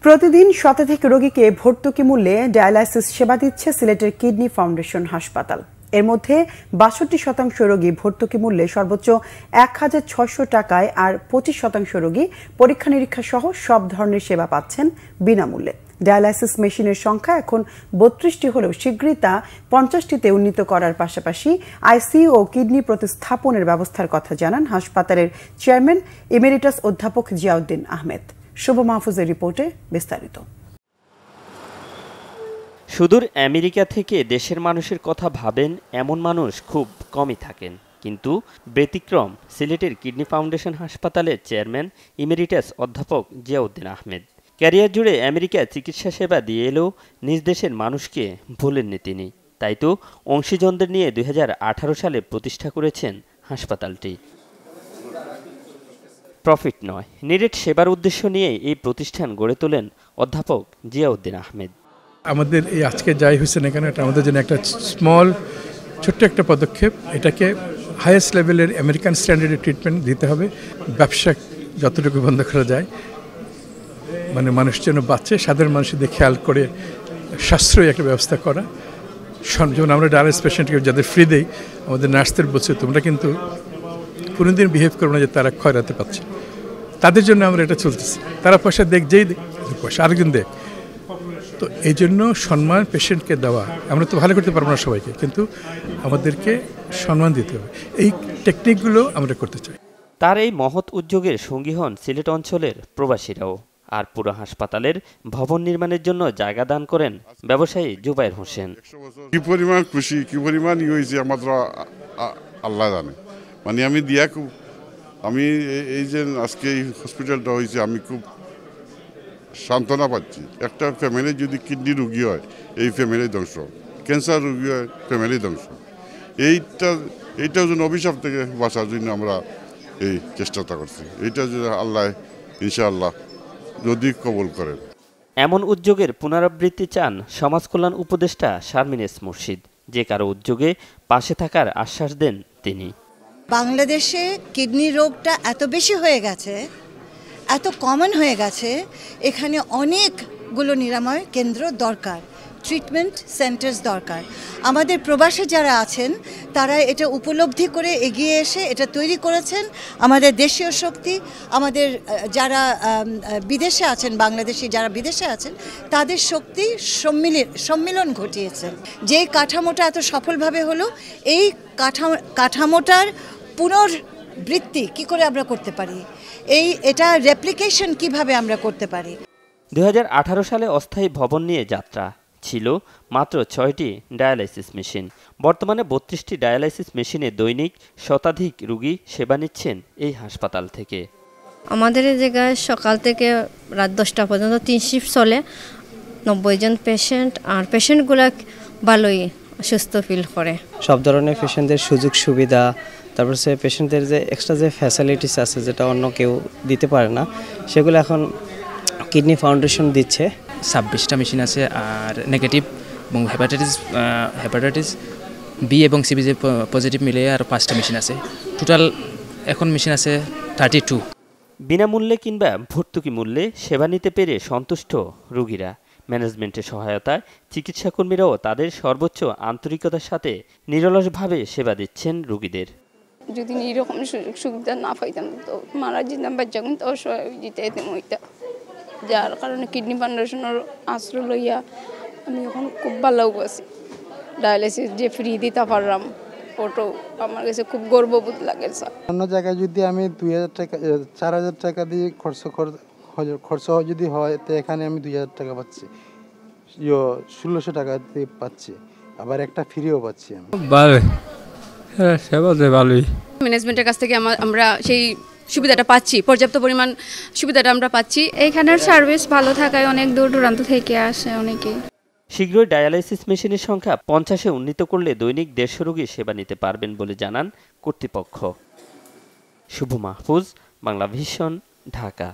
প্রতিদিন শতাধিক রোগীকে ভর্তুকি মূল্যে ডায়ালাইসিস সেবা দিচ্ছে সিলেটের কিডনি ফাউন্ডেশন হাসপাতাল। এর মধ্যে ৬২% রোগী ভর্তুকি মূল্যে সর্বোচ্চ ১,৬০০ টাকায় আর ২৫% রোগী পরীক্ষা নিরীক্ষা সহ সব ধরনের সেবা পাচ্ছেন বিনামূল্যে। ডায়ালাইসিস মেশিনের সংখ্যা এখন ৩২টি হলেও শীঘ্রই তা ৫০টিতে উন্নীত করার পাশাপাশি আইসিইউ ও কিডনি প্রতিস্থাপনের ব্যবস্থার কথা জানান হাসপাতালের চেয়ারম্যান এমেরিটাস অধ্যাপক জিয়াউদ্দিন আহমেদ। শুভ মাহফুজের রিপোর্টে বিস্তারিত। সুদূর আমেরিকা থেকে দেশের মানুষের কথা ভাবেন এমন মানুষ খুব কমই থাকেন, কিন্তু ব্যতিক্রম সিলেটের কিডনি ফাউন্ডেশন হাসপাতালের চেয়ারম্যান ইমেরিটাস অধ্যাপক জিয়াউদ্দিন আহমেদ। ক্যারিয়ার জুড়ে আমেরিকায় চিকিৎসা সেবা দিয়ে এলেও নিজ দেশের মানুষকে ভোলেননি তিনি। তাই তো অংশীজনদের নিয়ে ২০১৮ সালে প্রতিষ্ঠা করেছেন হাসপাতালটি। প্রফিট নয়, নিরেট সেবার উদ্দেশ্য নিয়ে এই প্রতিষ্ঠান গড়ে তোলেন অধ্যাপক জিয়াউদ্দিন আহমেদ। আমাদের এই আজকে যাই হয়েছে না কেন, এটা আমাদের জন্য একটা ছোট্ট একটা পদক্ষেপ। এটাকে হাইয়েস্ট লেভেলের আমেরিকান স্ট্যান্ডার্ডের ট্রিটমেন্ট দিতে হবে। ব্যবসা যতটুকু বন্ধ করা যায়, মানে মানুষ যেন বাঁচে, সাধারণ মানুষদের খেয়াল করে সাশ্রয়ী একটা ব্যবস্থা করা। যেমন আমরা ডায়ালিসিস পেশেন্টকে যাদের ফ্রি দেই, আমাদের নার্সদের বলছে তোমরা কিন্তু কোনোদিন বিহেভ করবো না যে তারা খয়রাতে পাচ্ছে। তাদের জন্য আমরা এটা চলতেছি। তারা পয়সা দেখ, যেই দেখ পয়সা আরেকজন দেখ। তো এই জন্য সম্মান পেশেন্টকে দেওয়া, আমরা তো ভালো করতে পারবো না সবাইকে, কিন্তু আমাদেরকে সম্মান দিতে হবে। এই টেকনিকগুলো আমরা করতে চাই। তার এই মহৎ উদ্যোগের সঙ্গী হন সিলেট অঞ্চলের প্রবাসীরাও। আর পুরো হাসপাতালের ভবন নির্মাণের জন্য জায়গা দান করেন ব্যবসায়ী জুবায়ের হোসেন। কি পরিমাণ খুশি, কি পরিমাণ হয়েছে আমাদের আল্লাহ জানে। মানে আমি এই যে আজকে এই হসপিটালটা হয়েছে, আমি খুব সান্ত্বনা পাচ্ছি। একটা ফ্যামিলি যদি কিডনি রুগী হয়, এই ফ্যামিলি ধ্বংস, ক্যান্সার রুগী হয়, ফ্যামিলি ধ্বংস। এইটার জন্য অভিশাপ থেকে বাঁচার জন্য আমরা এই চেষ্টাটা করছি। এইটা যদি আল্লাহ ইনশাআল্লাহ যদি কবুল করেন। এমন উদ্যোগের পুনরাবৃত্তি চান সমাজ কল্যাণ উপদেষ্টা শারমিন এস মুর্শিদ। যে কারো উদ্যোগে পাশে থাকার আশ্বাস দেন তিনি। বাংলাদেশে কিডনি রোগটা এত বেশি হয়ে গেছে, এত কমন হয়ে গেছে, এখানে অনেকগুলো নিরাময় কেন্দ্র দরকার, ট্রিটমেন্ট সেন্টার্স দরকার। আমাদের প্রবাসী যারা আছেন তারা এটা উপলব্ধি করে এগিয়ে এসে এটা তৈরি করেছেন। আমাদের দেশীয় শক্তি, আমাদের যারা বিদেশে আছেন, বাংলাদেশি যারা বিদেশে আছেন, তাদের শক্তি সম্মিলন ঘটিয়েছেন। যেই কাঠামোটা এত সফলভাবে হলো, এই কাঠামোটার পুনর্বৃত্তি কি করে আমরা করতে পারি, এটা রেপ্লিকেশন কিভাবে আমরা করতে পারি। ২০১৮ সালে অস্থায়ী ভবন নিয়ে যাত্রা ছিল মাত্র ৬টি ডায়ালাইসিস মেশিন। বর্তমানে ৩২টি ডায়ালাইসিস মেশিনে দৈনিক শতাধিক রোগী সেবা নিচ্ছেন এই হাসপাতাল থেকে। আমাদের এই জায়গায় সকাল থেকে রাত 10টা পর্যন্ত 3 শিফট চলে। 90 জন পেশেন্ট, আর পেশেন্টগুলো ভালোই সুস্থ ফিল করে। সব ধরনের পেশেন্টদের সুযোগ সুবিধা, তারপর সে পেশেন্টদের যে এক্সট্রা যে ফ্যাসিলিটিস আছে যেটা অন্য কেউ দিতে পারে না, সেগুলো এখন কিডনি ফাউন্ডেশন দিচ্ছে। 26টা মেশিন আছে, আর নেগেটিভ এবং হেপাটাইটিস বি এবং সিবি যে পজিটিভ মিলে আর 5টা মেশিন আছে। টোটাল এখন মেশিন আছে 32। বিনামূল্যে কিংবা ভর্তুকি মূল্যে সেবা নিতে পেরে সন্তুষ্ট রোগীরা। ম্যানেজমেন্টের সহায়তায় চিকিৎসাকর্মীরাও তাদের সর্বোচ্চ আন্তরিকতার সাথে নিরলসভাবে সেবা দিচ্ছেন রোগীদের। যদি এরকম সুযোগ সুবিধা না পাইতাম তো মারা যেতাম, বাচ্চা কিন্তু অসহায় যেতে যেতাম ওইটা। যার কারণে কিডনি ফাউন্ডেশনের আশ্রয় লইয়া আমি এখন খুব ভালো আছি। ডায়ালিসিস যে ফ্রি দিতে পারলাম, ওটাও আমার কাছে খুব গর্ববোধ লাগে। অন্য জায়গায় যদি আমি 2000 টাকা 4000 টাকা দিয়ে খরচ যদি হয়, তো এখানে আমি 2000 টাকা পাচ্ছি, 1600 টাকা দিয়ে পাচ্ছি, আবার একটা ফ্রিও পাচ্ছি। আমি ভালোই ম্যানেজমেন্টের কাছ থেকে আমরা সেই সুবিধাটা পাচ্ছি, পর্যাপ্ত পরিমাণ সুবিধাটা আমরা পাচ্ছি। এইখানের সার্ভিস ভালো থাকায় অনেক দূর দূরান্ত থেকে আসে অনেকেই। শীঘ্রই ডায়ালাইসিস মেশিনের সংখ্যা 50-এ উন্নীত করলে দৈনিক 150 রোগী সেবা নিতে পারবেন বলে জানান কর্তৃপক্ষ। শুভ মাহফুজ, বাংলা ভিশন, ঢাকা।